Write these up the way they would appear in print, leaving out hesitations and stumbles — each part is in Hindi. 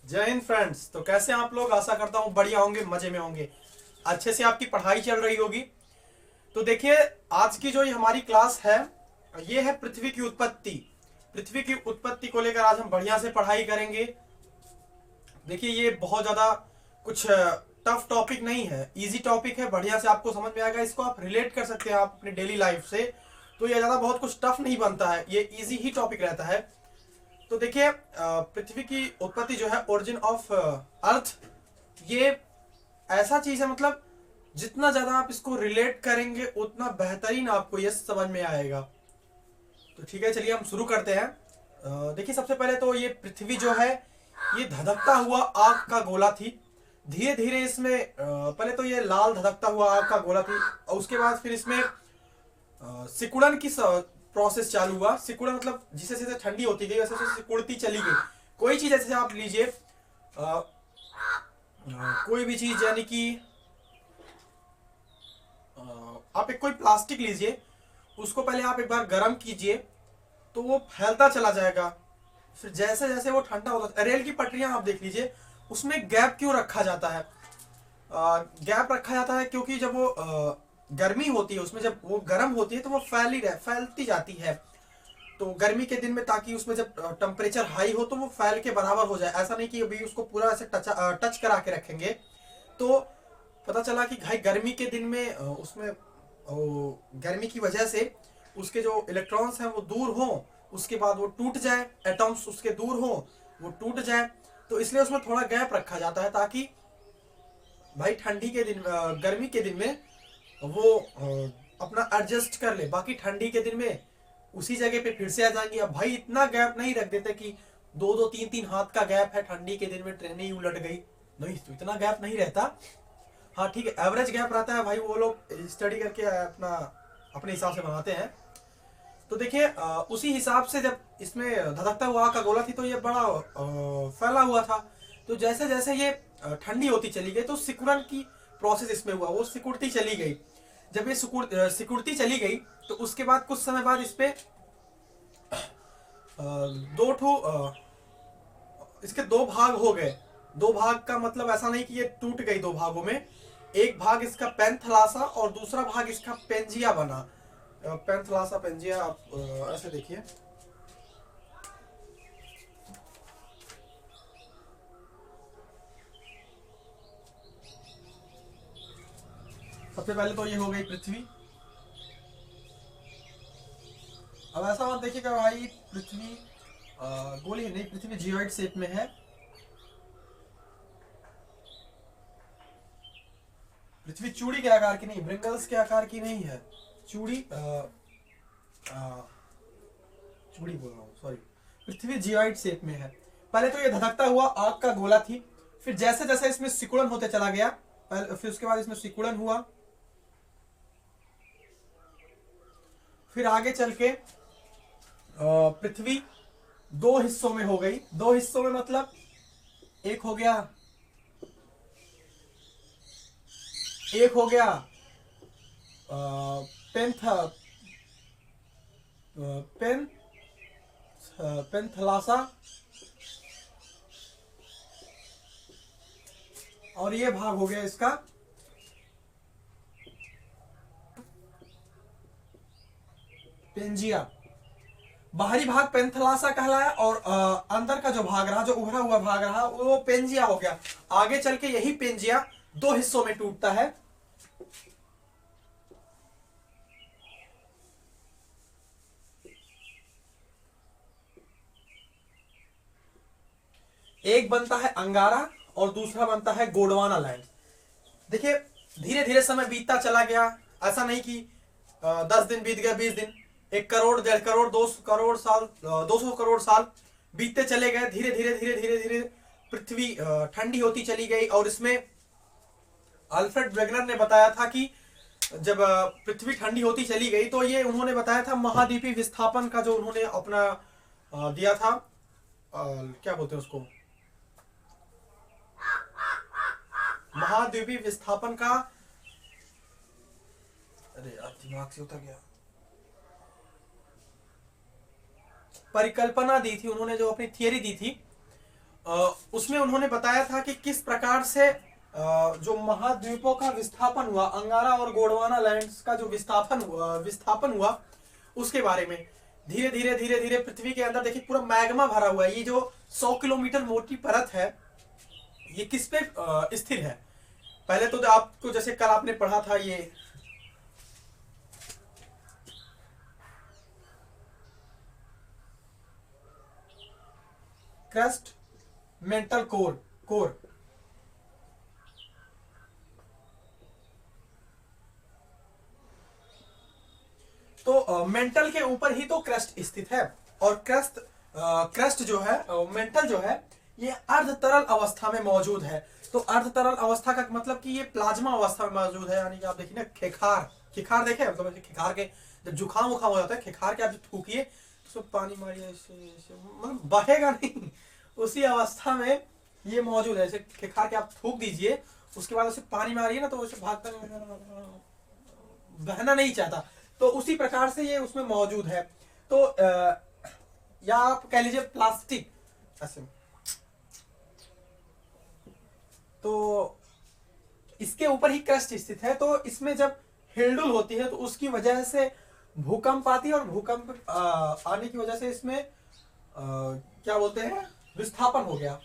जय हिंद फ्रेंड्स। तो कैसे हैं आप लोग? आशा करता हूँ बढ़िया होंगे, मजे में होंगे, अच्छे से आपकी पढ़ाई चल रही होगी। तो देखिए, आज की जो ये हमारी क्लास है, ये है पृथ्वी की उत्पत्ति। पृथ्वी की उत्पत्ति को लेकर आज हम बढ़िया से पढ़ाई करेंगे। देखिए, ये बहुत ज़्यादा कुछ टफ टॉपिक नहीं है, इजी टॉपिक है, बढ़िया से आपको समझ में आएगा। इसको आप रिलेट कर सकते हैं आप अपनी डेली लाइफ से। तो ये ज़्यादा बहुत कुछ टफ नहीं बनता है, ये इजी ही टॉपिक रहता है। तो देखिए, पृथ्वी की उत्पत्ति जो है, ओरिजिन ऑफ अर्थ, ये ऐसा चीज है, मतलब जितना ज्यादा आप इसको रिलेट करेंगे उतना बेहतरीन आपको ये समझ में आएगा। तो ठीक है, चलिए हम शुरू करते हैं। देखिए, सबसे पहले तो ये पृथ्वी जो है, ये धधकता हुआ आग का गोला थी। धीरे धीरे इसमें पहले तो ये लाल धधकता हुआ आग का गोला थी, और उसके बाद फिर इसमें सिकुड़न की प्रोसेस चालू हुआ। सिकुड़न मतलब जिसे जैसे ठंडी होती गई वैसे वैसे सिकुड़ती चली गई। कोई चीज जैसे आप लीजिए, कोई भी चीज, यानी कि आप एक कोई प्लास्टिक लीजिए, उसको पहले आप एक बार गर्म कीजिए तो वो फैलता चला जाएगा। फिर जैसे जैसे वो ठंडा होता, रेल की पटरियां आप देख लीजिए, उसमें गैप क्यों रखा जाता है? गैप रखा जाता है क्योंकि जब वो गर्मी होती है उसमें, जब वो गर्म होती है तो वो फैलती जाती है। तो गर्मी के दिन में, ताकि उसमें जब टेम्परेचर हाई हो तो वो फैल के बराबर हो जाए। ऐसा नहीं कि अभी उसको पूरा ऐसे टच करा के रखेंगे। तो पता चला कि भाई गर्मी के दिन में उसमें गर्मी की वजह से उसके जो इलेक्ट्रॉन्स हैं वो दूर हों, उसके बाद वो टूट जाए, एटम्स उसके दूर हों, वो टूट जाए। तो इसलिए उसमें थोड़ा गैप रखा जाता है, ताकि भाई ठंडी के दिन, गर्मी के दिन में वो अपना एडजस्ट कर ले। बाकी ठंडी के दिन में उसी जगह पे फिर से आ जाएंगे। अब भाई इतना गैप नहीं रख देते कि दो दो तीन तीन हाथ का गैप है, ठंडी के दिन में ट्रेन ही उलट गई, नहीं तो इतना गैप नहीं रहता। हाँ ठीक है, एवरेज गैप रहता है भाई, वो लोग स्टडी करके अपना अपने हिसाब से बनाते हैं। तो देखिए, उसी हिसाब से जब इसमें धधकता हुआ का गोला थी तो ये बड़ा फैला हुआ था। तो जैसे जैसे ये ठंडी होती चली गई तो सिकुड़न की प्रोसेस इसमें हुआ, वो सिकुड़ती चली गई। जब ये सिकुड़ती चली गई तो उसके बाद कुछ समय बाद इस पे दो ठो इसके दो भाग हो गए। दो भाग का मतलब ऐसा नहीं कि ये टूट गई दो भागों में। एक भाग इसका पेंथलासा और दूसरा भाग इसका पेंजिया बना। पेंथलासा पेंजिया, आप ऐसे देखिए। सबसे पहले तो ये हो गई पृथ्वी। अब ऐसा मत देखिएगा भाई पृथ्वी गोली नहीं, पृथ्वी जियोइड शेप में है। पृथ्वी चूड़ी के आकार की नहीं, ब्रिंगल्स के आकार की नहीं है। चूड़ी चूड़ी बोल रहा हूँ, सॉरी। पृथ्वी जियोइड शेप में है। पहले तो ये धधकता हुआ आग का गोला थी, फिर जैसे जैसे इसमें सिकुड़न होते चला गया, फिर उसके बाद इसमें सिकुड़न हुआ, फिर आगे चल के पृथ्वी दो हिस्सों में हो गई। दो हिस्सों में मतलब एक हो गया, एक हो गया पेंथ पेन पेंथलासा, और ये भाग हो गया इसका पेंजिया। बाहरी भाग पेंथलासा कहलाया, और अंदर का जो भाग रहा, जो उभरा हुआ भाग रहा, वो पेंजिया हो गया। आगे चल के यही पेंजिया दो हिस्सों में टूटता है। एक बनता है अंगारा और दूसरा बनता है गोंडवाना लैंड। देखिए, धीरे धीरे समय बीतता चला गया। ऐसा नहीं कि 10 दिन बीत गया, 20 दिन, 1 करोड़, 1.5 करोड़, 200 करोड़ साल, 200 करोड़ साल बीतते चले गए। धीरे धीरे धीरे धीरे धीरे पृथ्वी ठंडी होती चली गई। और इसमें अल्फ्रेड वेगनर ने बताया था कि जब पृथ्वी ठंडी होती चली गई तो ये उन्होंने बताया था महाद्वीपीय विस्थापन का, जो उन्होंने अपना दिया था, क्या बोलते हैं उसको, महाद्वीपीय विस्थापन का। अरे यार, दिमाग से उतर गया। परिकल्पना दी थी उन्होंने, जो अपनी थियरी दी थी, उसमें उन्होंने बताया था कि किस प्रकार से जो महाद्वीपों का विस्थापन हुआ, अंगारा और गोंडवाना लैंड्स का जो विस्थापन हुआ उसके बारे में। धीरे धीरे धीरे धीरे पृथ्वी के अंदर देखिए पूरा मैग्मा भरा हुआ है। ये जो 100 किलोमीटर मोटी परत है ये किस पे स्थिर है? पहले तो आपको जैसे कल आपने पढ़ा था ये क्रस्ट मेंटल कोर तो मेंटल के ऊपर ही तो क्रस्ट स्थित है। और क्रस्ट जो है मेंटल जो है ये अर्ध तरल अवस्था में मौजूद है। तो अर्ध तरल अवस्था का मतलब कि ये प्लाज्मा अवस्था में मौजूद है, यानी कि आप देखिए ना खिखार देखे मतलब खिखार के जब जुकाम उखाम हो जाता है, खिखार के आप जब थूकिए तो पानी मारिए मतलब बहेगा नहीं, उसी अवस्था में ये मौजूद है। जैसे खिखार के आप थूक दीजिए उसके बाद उसे पानी मारिए ना तो उसे भागता बहना नहीं चाहता, तो उसी प्रकार से ये उसमें मौजूद है। तो या आप कह लीजिए प्लास्टिक ऐसे, तो इसके ऊपर ही क्रस्ट स्थित है। तो इसमें जब हिलडुल होती है तो उसकी वजह से भूकंप आती है और भूकंप आने की वजह से इसमें क्या बोलते हैं विस्थापन हो गया।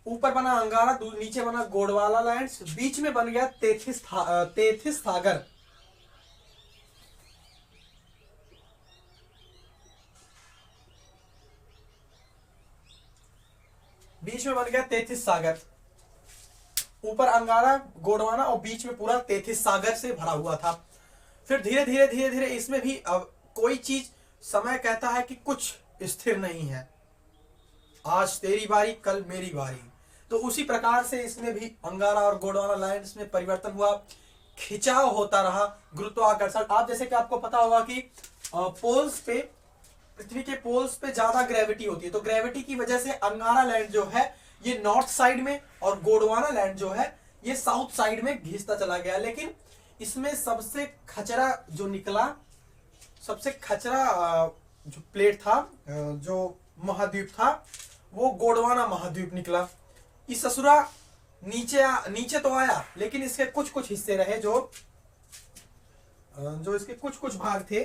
ऊपर बना अंगारा, नीचे बना गोंडवाना लैंड्स, बीच में बन गया तेथिस सागर। बीच में बन गया तेथिस सागर। ऊपर अंगारा गोंडवाना और बीच में पूरा तेथिस सागर से भरा हुआ था। फिर धीरे धीरे धीरे धीरे इसमें भी अब कोई चीज समय कहता है कि कुछ स्थिर नहीं है, आज तेरी बारी कल मेरी बारी। तो उसी प्रकार से इसमें भी अंगारा और गोंडवाना लैंड्स में परिवर्तन हुआ, खिंचाव होता रहा, गुरुत्वाकर्षण। आप जैसे कि आपको पता होगा कि पोल्स पे, पृथ्वी के पोल्स पे ज्यादा ग्रेविटी होती है, तो ग्रेविटी की वजह से अंगारा लैंड जो है ये नॉर्थ साइड में और गोंडवाना लैंड जो है ये साउथ साइड में घिसता चला गया। लेकिन इसमें सबसे खचरा जो निकला, सबसे खचरा जो प्लेट था, जो महाद्वीप था, वो गोंडवाना महाद्वीप निकला। इस ससुरा नीचे तो आया लेकिन इसके कुछ कुछ हिस्से रहे जो इसके कुछ कुछ भाग थे।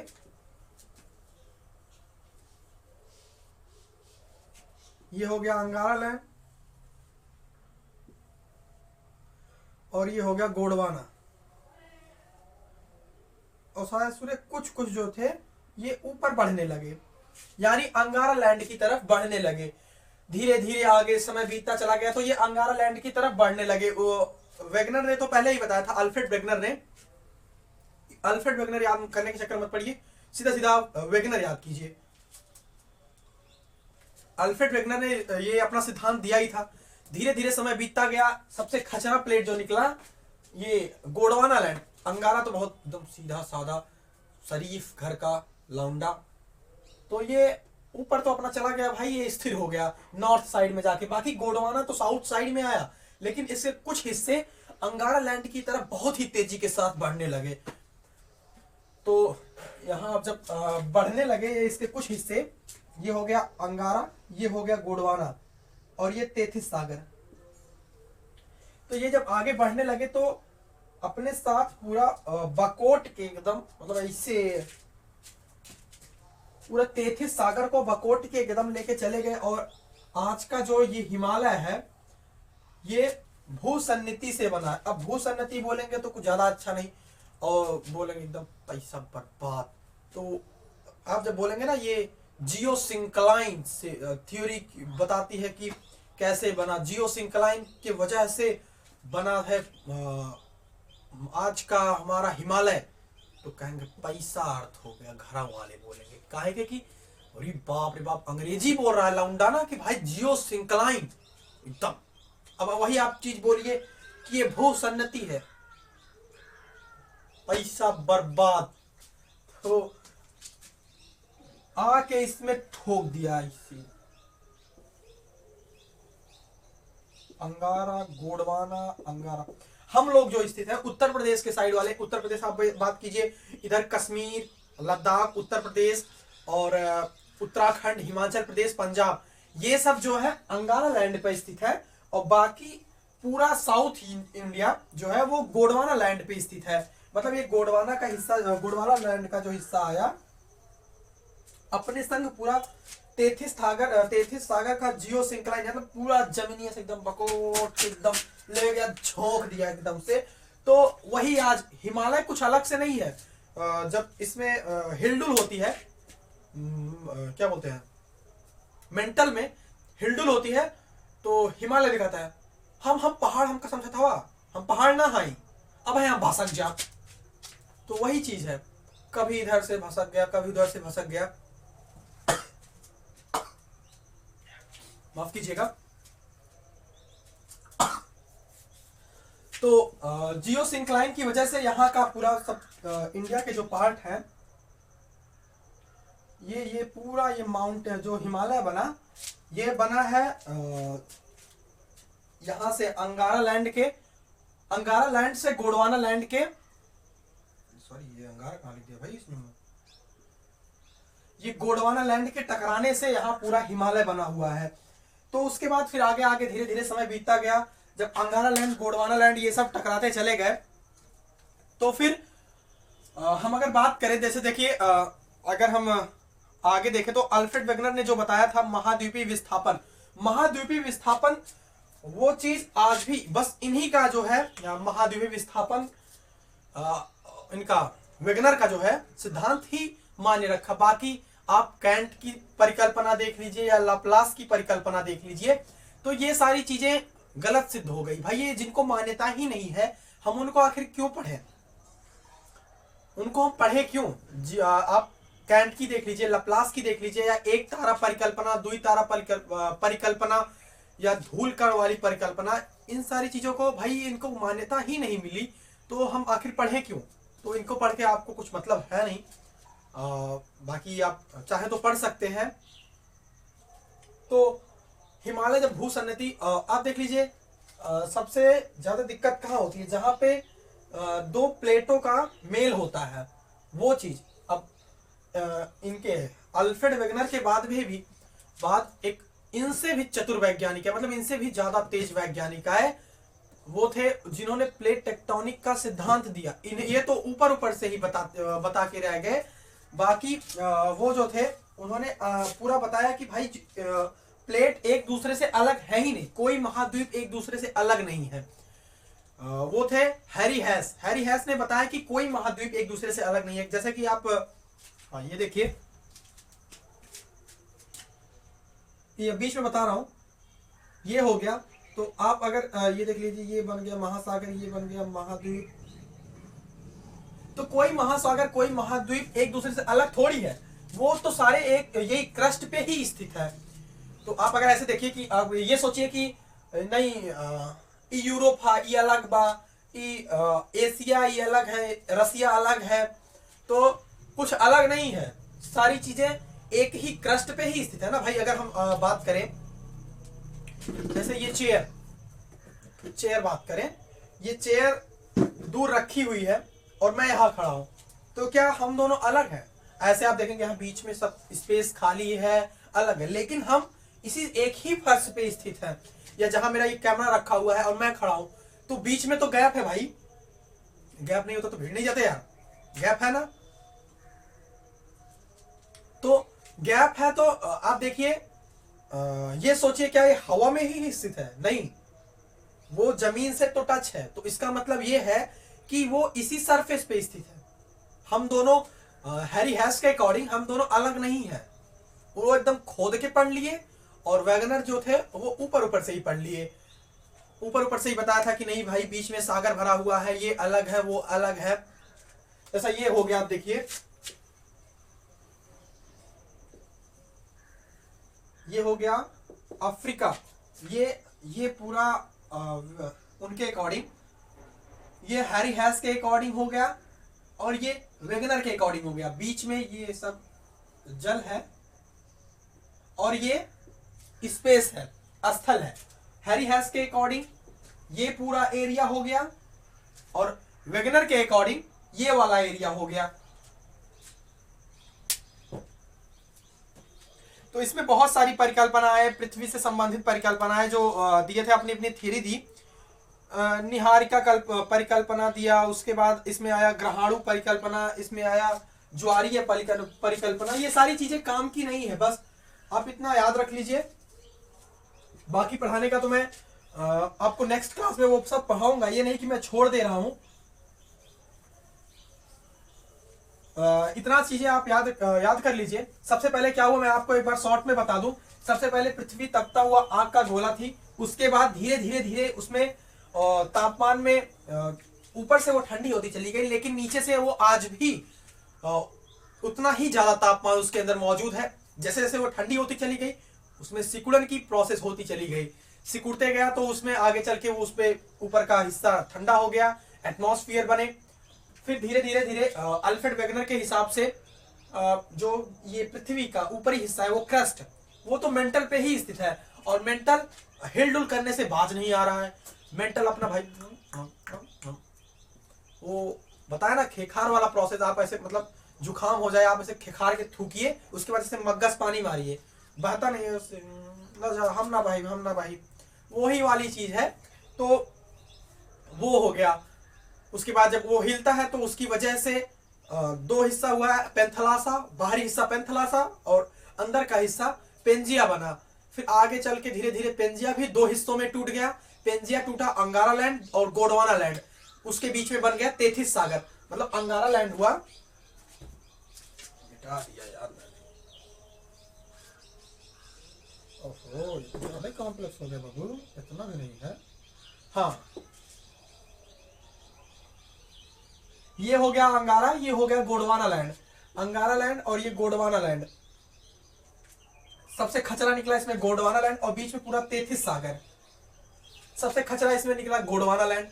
ये हो गया अंगारा लैंड और ये हो गया गोंडवाना, और सारे सूर्य कुछ कुछ जो थे ये ऊपर बढ़ने लगे, यानी अंगारा लैंड की तरफ बढ़ने लगे। धीरे धीरे आगे समय बीतता चला गया तो ये अंगारा लैंड की तरफ बढ़ने लगे। वो वेगनर ने तो पहले ही बताया था, अल्फ्रेड वेगनर याद करने के चक्कर मत पड़िए, सीधा सीधा वेगनर याद कीजिए। अल्फ्रेड वेगनर ने ये अपना सिद्धांत दिया ही था। धीरे धीरे समय बीतता गया, सबसे खचरा प्लेट जो निकला ये गोंडवाना लैंड। अंगारा तो बहुत एकदम सीधा साधा शरीफ घर का लौंडा, तो ये ऊपर तो अपना चला गया भाई, ये स्थिर हो गया नॉर्थ साइड में जाके। बाकी गोंडवाना तो साउथ साइड में आया, लेकिन इसके कुछ हिस्से अंगारा लैंड की तरफ बहुत ही तेजी के साथ बढ़ने लगे। तो यहाँ अब जब बढ़ने लगे इसके कुछ हिस्से, ये हो गया अंगारा, ये हो गया गोंडवाना और ये तेथिस सागर। तो ये जब आगे बढ़ने लगे तो अपने साथ पूरा बकोट के एकदम मतलब ऐसे पूरा तेथिस सागर को बकोट के एकदम लेके चले गए। और आज का जो ये हिमालय है ये भूसन्नति से बना है। अब भूसन्नति बोलेंगे तो कुछ ज्यादा अच्छा नहीं, और बोलेंगे एकदम पैसा बर्बाद। तो आप जब बोलेंगे ना ये जियोसिंक्लाइन से थ्योरी बताती है कि कैसे बना, जियोसिंक्लाइन की वजह से बना है आज का हमारा हिमालय, तो कहेंगे पैसा अर्थ हो गया। घर वाले बोलेंगे काहे के कि अरे बाप रे बाप अंग्रेजी बोल रहा है लौंडा ना कि भाई जियोसिंक्लाइन एकदम। अब वही आप चीज बोलिए कि ये भूसन्नति है, पैसा बर्बाद। तो आके इसमें ठोक दिया इसी अंगारा गोंडवाना अंगारा। हम लोग जो स्थित है उत्तर प्रदेश के साइड वाले, उत्तर प्रदेश आप बात कीजिए, इधर कश्मीर लद्दाख उत्तर प्रदेश और उत्तराखंड, हिमाचल प्रदेश, पंजाब, ये सब जो है अंगारा लैंड पर स्थित है। और बाकी पूरा साउथ इंडिया जो है वो गोंडवाना लैंड पे स्थित है। मतलब ये गोंडवाना का हिस्सा, गोंडवाना लैंड का जो हिस्सा आया अपने संग पूरा तेथिस सागर का जियो सिंक्लाइन, मतलब पूरा जमीनी से एकदम बकोट एकदम ले गया, झोंक दिया एकदम से। तो वही आज हिमालय कुछ अलग से नहीं है। जब इसमें हिलडुल होती है, क्या बोलते हैं, मेंटल में हिलडुल होती है, तो हिमालय दिखाता है। हम पहाड़ हमका समझा था, हम पहाड़ ना हाई, अब यहाँ भसक जा। तो वही चीज है, कभी इधर से भसक गया, कभी उधर से भसक गया, माफ कीजिएगा। तो जियो सिंक्लाइन की वजह से यहाँ का पूरा सब इंडिया के जो पार्ट है, ये पूरा ये माउंट जो हिमालय बना, ये बना है यहां से अंगारा लैंड से गोंडवाना लैंड के, सॉरी ये अंगारा कहां लिख दिया भाई इसमें, ये गोंडवाना लैंड के टकराने से यहाँ पूरा हिमालय बना हुआ है। तो उसके बाद फिर आगे आगे धीरे धीरे समय बीतता गया, जब अंगारा लैंड, गोंडवाना लैंड ये सब टकराते चले गए, तो फिर हम अगर बात करें, जैसे देखिए अगर हम आगे देखें तो अल्फ्रेड वेगनर ने जो बताया था महाद्वीपीय विस्थापन, वो चीज आज भी बस इन्हीं का जो है महाद्वीपीय विस्थापन, इनका वेगनर का जो है सिद्धांत ही मान्य रखा। बाकी आप कैंट की परिकल्पना देख लीजिए या लाप्लास की परिकल्पना देख लीजिए, तो ये सारी चीजें गलत सिद्ध हो गई। भाई ये जिनको मान्यता ही नहीं है, हम उनको आखिर क्यों पढ़े, उनको हम पढ़े क्यों? आप कैंट की देख लीजिए, लप्लास की देख लीजिए, या एक तारा परिकल्पना, दुई तारा परिकल्पना, या धूल कण वाली परिकल्पना, इन सारी चीजों को भाई इनको मान्यता ही नहीं मिली, तो हम आखिर पढ़े क्यों? तो इनको पढ़ के आपको कुछ मतलब है नहीं। बाकी आप चाहे तो पढ़ सकते हैं। तो हिमालय जब भूसन्नति, आप देख लीजिए सबसे ज्यादा दिक्कत कहाँ होती है, जहां पे दो प्लेटों का मेल होता है, वो चीज। अब इनके अल्फ्रेड वेगनर के बाद एक इनसे भी चतुर वैज्ञानिक है, मतलब इनसे भी ज्यादा तेज वैज्ञानिक आए, वो थे जिन्होंने प्लेट टेक्टोनिक का सिद्धांत दिया। ये तो ऊपर से ही बता के रह गए। बाकी वो जो थे उन्होंने पूरा बताया कि भाई प्लेट एक दूसरे से अलग है ही नहीं, कोई महाद्वीप एक दूसरे से अलग नहीं है। वो थे हैरी हैस ने बताया कि कोई महाद्वीप एक दूसरे से अलग नहीं है। जैसे कि आप ये देखिए, ये बीच में बता रहा हूं, ये हो गया। तो आप अगर ये देख लीजिए, ये बन गया महासागर, ये बन गया महाद्वीप। तो कोई महासागर, कोई महाद्वीप एक दूसरे से अलग थोड़ी है, वो तो सारे एक यही क्रस्ट पे ही स्थित है। तो आप अगर ऐसे देखिए कि आप ये सोचिए कि नहीं यूरोप हा ये अलग बा, एशिया ये अलग है, रसिया अलग है, तो कुछ अलग नहीं है, सारी चीजें एक ही क्रस्ट पे ही स्थित है ना भाई। अगर हम बात करें, जैसे ये चेयर बात करें, ये चेयर दूर रखी हुई है और मैं यहाँ खड़ा हूं, तो क्या हम दोनों अलग हैं? ऐसे आप देखेंगे यहाँ बीच में सब स्पेस खाली है, अलग है, लेकिन हम इसी एक ही फर्श पे स्थित है। या जहां मेरा ये कैमरा रखा हुआ है और मैं खड़ा हूं, तो बीच में तो गैप है भाई, गैप नहीं होता तो भीड़ नहीं जाते यार, गैप है ना। तो गैप है, तो आप देखिए, ये सोचिए क्या ये हवा में ही स्थित है? नहीं, वो जमीन से तो टच है। तो इसका मतलब ये है कि वो इसी सरफेस पे स्थित है। हम दोनों हैरी हैस के अकॉर्डिंग हम दोनों अलग नहीं है। वो एकदम खोद के पढ़ लिए, और वैगनर जो थे वो ऊपर से ही पढ़ लिए, ऊपर से ही बताया था कि नहीं भाई बीच में सागर भरा हुआ है, ये अलग है, वो अलग है। जैसा ये हो गया, आप देखिए ये हो गया अफ्रीका, ये पूरा उनके अकॉर्डिंग, ये हैरी हैस के अकॉर्डिंग हो गया, और ये वेगनर के अकॉर्डिंग हो गया। बीच में ये सब जल है और ये स्पेस है, स्थल है। हैरी हैस के अकॉर्डिंग ये पूरा एरिया हो गया, और वेगनर के अकॉर्डिंग ये वाला एरिया हो गया। तो इसमें बहुत सारी परिकल्पनाएं, पृथ्वी से संबंधित परिकल्पनाएं जो दिए थे, अपनी अपनी थ्योरी दी। निहारिका परिकल्पना दिया, उसके बाद इसमें आया ग्रहाणु परिकल्पना, इसमें आया ज्वारीय परिकल्पना। ये सारी चीजें काम की नहीं है, बस आप इतना याद रख लीजिए। बाकी पढ़ाने का तो मैं आपको नेक्स्ट क्लास में वो सब पढ़ाऊंगा, ये नहीं कि मैं छोड़ दे रहा हूं। इतना चीजें आप याद कर लीजिए। सबसे पहले क्या हुआ मैं आपको एक बार शॉर्ट में बता दूं। सबसे पहले पृथ्वी तपता हुआ आग का गोला थी, उसके बाद धीरे धीरे धीरे उसमें तापमान में ऊपर से वो ठंडी होती चली गई, लेकिन नीचे से वो आज भी उतना ही ज्यादा तापमान उसके अंदर मौजूद है। जैसे जैसे वो ठंडी होती चली गई, उसमें सिकुड़न की प्रोसेस होती चली गई, सिकुड़ते गया तो उसमें आगे चल के वो उसपे ऊपर का हिस्सा ठंडा हो गया, एटमॉस्फेयर बने। फिर धीरे धीरे धीरे अल्फ्रेड वेगनर के हिसाब से जो ये पृथ्वी का ऊपरी हिस्सा है वो क्रस्ट, वो तो मेंटल पे ही स्थित है, और मेंटल हिलडुल करने से बाज नहीं आ रहा है। मेंटल अपना भाई वो बताया ना, खेखार वाला प्रोसेस। आप ऐसे मतलब जुकाम हो जाए, आप ऐसे खेखार के थूकिए, उसके बाद जैसे मग्गस पानी मारिए, बहता नहीं है उससे, हम ना भाई वही वाली चीज है। तो वो हो गया। उसके बाद जब वो हिलता है तो उसकी वजह से दो हिस्सा हुआ है, पेंथलासा, बाहरी हिस्सा पेंथलासा और अंदर का हिस्सा पेंजिया बना। फिर आगे चल के धीरे धीरे पेंजिया भी दो हिस्सों में टूट गया। पेंजिया टूटा, अंगारा लैंड और गोंडवाना लैंड, उसके बीच में बन गया तेथिस सागर, मतलब अंगारा लैंड हुआ। मिटा दिया यार मैंने, ओहो ज्यादा कॉम्प्लेक्स हो गया बाबू, इतना भी नहीं है। हाँ, ये हो गया अंगारा, ये हो गया गोंडवाना लैंड। अंगारा लैंड और ये गोंडवाना लैंड, सबसे खचरा निकला इसमें गोंडवाना लैंड, और बीच में पूरा तेथिस सागर। सबसे खचरा इसमें निकला गोंडवाना लैंड,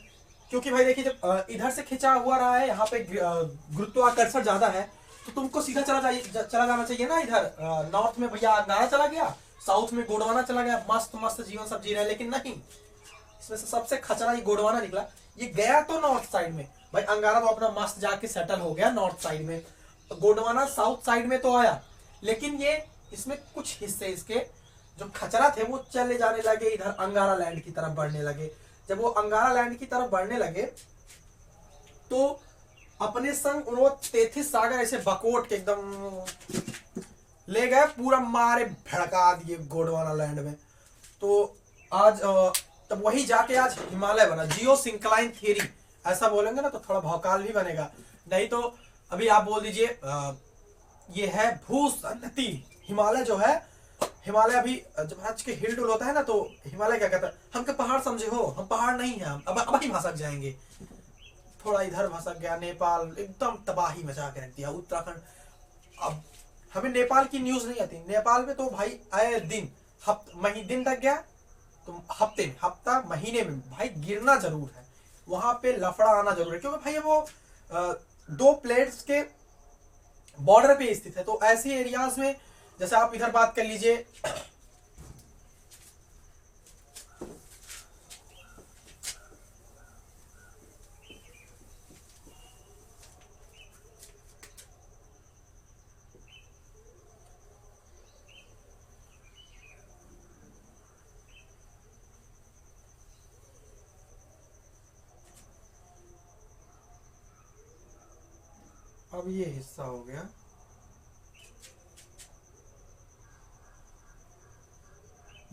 क्योंकि भाई देखिए जब इधर से खिंचा हुआ रहा है, यहाँ पे गुरुत्वाकर्षण ज्यादा है, तो तुमको सीधा चला जाना चाहिए ना इधर। नॉर्थ में भैया अंगारा चला गया, साउथ में गोंडवाना चला गया, मस्त मस्त जीवन सब जी रहे हैं, लेकिन नहीं, इसमें से सबसे खचरा ये गोंडवाना निकला। ये गया तो नॉर्थ साइड में, भाई अंगारा तो अपना मस्त जाके सेटल हो गया नॉर्थ साइड में, गोंडवाना साउथ साइड में तो आया, लेकिन ये इसमें कुछ हिस्से इसके जो खचरा थे वो चले जाने लगे इधर अंगारा लैंड की तरफ बढ़ने लगे। जब वो अंगारा लैंड की तरफ बढ़ने लगे तो अपने संग वो तेथिस सागर ऐसे बकोट के एकदम ले गए, पूरा मारे भड़का दिए गोंडवाना लैंड में। तो आज तब वही जाके आज हिमालय बना। जियो सिंक्लाइन थ्योरी ऐसा बोलेंगे ना तो थोड़ा भौकाल भी बनेगा, नहीं तो अभी आप बोल दीजिए ये है भूसन्नति। हिमालय जो है, हिमालय अभी जब आज के हिलडुल होता है ना तो हिमालय क्या कहता है, हम क्या पहाड़ समझे हो, हम पहाड़ नहीं है, हम अब ही भसक जाएंगे। थोड़ा इधर भसक गया, नेपाल एकदम तबाही मचा के रख दिया, उत्तराखंड। अब हमें नेपाल की न्यूज नहीं आती, नेपाल में तो भाई आए दिन दिन तक गया तो हफ्ता महीने में भाई गिरना जरूर है, वहां पे लफड़ा आना जरूर है, क्योंकि भाई वो दो प्लेट्स के बॉर्डर पे स्थित है। तो ऐसे एरियाज में जैसे आप इधर बात कर लीजिए, अब ये हिस्सा हो गया,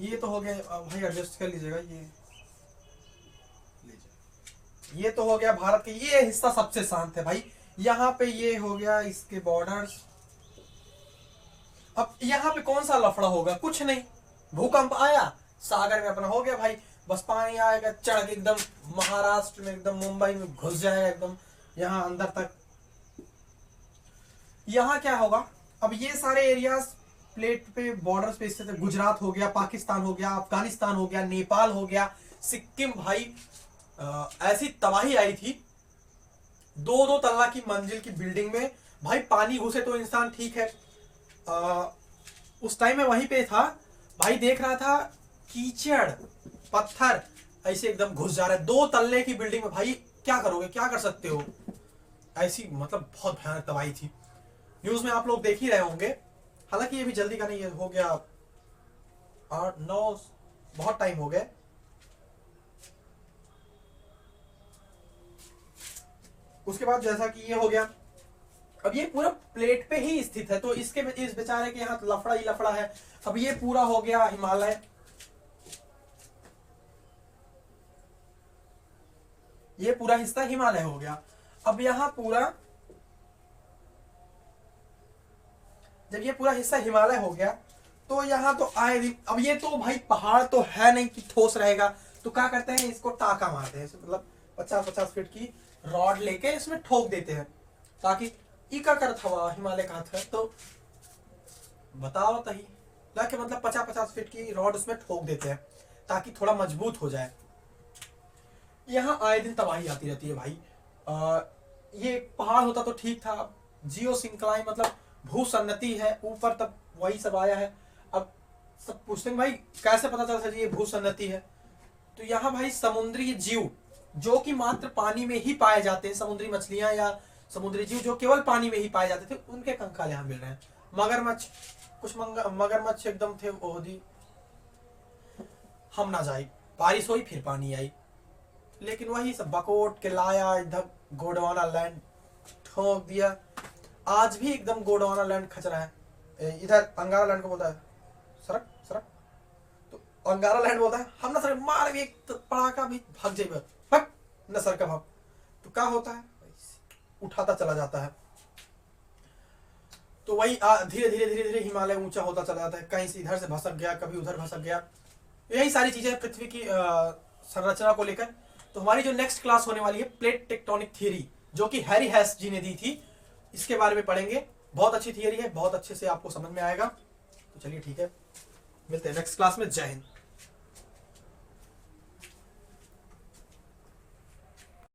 ये तो हो गया भाई, एडजस्ट कर लीजिएगा, ये लीजिए, ये तो हो गया भारत के, ये हिस्सा सबसे शांत है भाई। यहाँ पे ये हो गया इसके बॉर्डर्स। अब यहाँ पे कौन सा लफड़ा होगा, कुछ नहीं, भूकंप आया सागर में अपना हो गया भाई, बस पानी आएगा चढ़ के एकदम महाराष्ट्र में, एकदम मुंबई में घुस जाएगा एकदम यहाँ अंदर तक। यहाँ क्या होगा, अब ये सारे एरियाज प्लेट पे बॉर्डर्स पे स्थित है। गुजरात हो गया, पाकिस्तान हो गया, अफगानिस्तान हो गया, नेपाल हो गया, सिक्किम। भाई ऐसी तबाही आई थी, दो तल्ला की मंजिल की बिल्डिंग में भाई पानी घुसे तो इंसान ठीक है। उस टाइम में वहीं पे था भाई, देख रहा था कीचड़ पत्थर ऐसे एकदम घुस जा रहा है 2 तल्ले की बिल्डिंग में। भाई क्या करोगे, क्या कर सकते हो, ऐसी मतलब बहुत भयानक तबाही थी। न्यूज में आप लोग देख ही रहे होंगे, हालांकि ये भी जल्दी का नहीं, हो गया 8 9, बहुत टाइम हो गया। उसके बाद जैसा कि ये हो गया, अब ये पूरा प्लेट पे ही स्थित है, तो इसके इस बेचारे के यहाँ लफड़ा ही लफड़ा है। अब ये पूरा हो गया हिमालय, ये पूरा हिस्सा हिमालय हो गया। अब यहाँ पूरा, जब ये पूरा हिस्सा हिमालय हो गया तो यहाँ तो आए दिन, अब ये तो भाई पहाड़ तो है नहीं कि ठोस रहेगा, तो क्या करते हैं, इसको टाका मारते हैं, मतलब 50-50 फीट की रॉड लेके इसमें ठोक देते हैं, ताकि ई का करत हवा हिमालय का है, तो बताओ तही लाके मतलब 50-50 फीट की रॉड उसमें ठोक देते हैं ताकि थोड़ा मजबूत हो जाए। यहाँ आए दिन तबाही आती रहती है भाई। ये पहाड़ होता तो ठीक था, जियो सिंक्लाइन मतलब भूसन्नति है ऊपर, तब वही सब आया है। अब सब पूछते हैं भाई कैसे पता चला ये भूसन्नति है, तो यहाँ भाई समुद्री जीव जो कि मात्र पानी में ही पाए जाते हैं, समुद्री मछलियां या समुद्री जीव जो केवल पानी में ही पाए जाते थे, उनके कंकाल यहाँ मिल रहे हैं। मगरमच्छ, कुछ मगरमच्छ एकदम थे ओहदी, हम ना जाए, बारिश हुई फिर पानी आई, लेकिन वही सब बकोट के लाया इधर गोडवाना लैंड ठोक दिया। आज भी एकदम गोडवाना लैंड खचरा है, इधर अंगारा लैंड को बोलता है सरक सरक, तो अंगारा लैंड बोलता है हम ना सर मार भी एक पड़ाका भी भाग जाइए भाग न सर का भाग, तो क्या होता है उठाता चला जाता है। तो वही धीरे धीरे धीरे धीरे हिमालय ऊंचा होता चला जाता है, कहीं से इधर से भसक गया, कभी उधर भसक गया। यही सारी चीजें पृथ्वी की संरचना को लेकर। तो हमारी जो नेक्स्ट क्लास होने वाली है प्लेट टेक्टोनिक थ्योरी, जो कि हैरी हेस जी ने दी थी, इसके बारे में पढ़ेंगे। बहुत अच्छी थियरी है, बहुत अच्छे से आपको समझ में आएगा। तो चलिए ठीक है, मिलते हैं नेक्स्ट क्लास में। जय हिंद।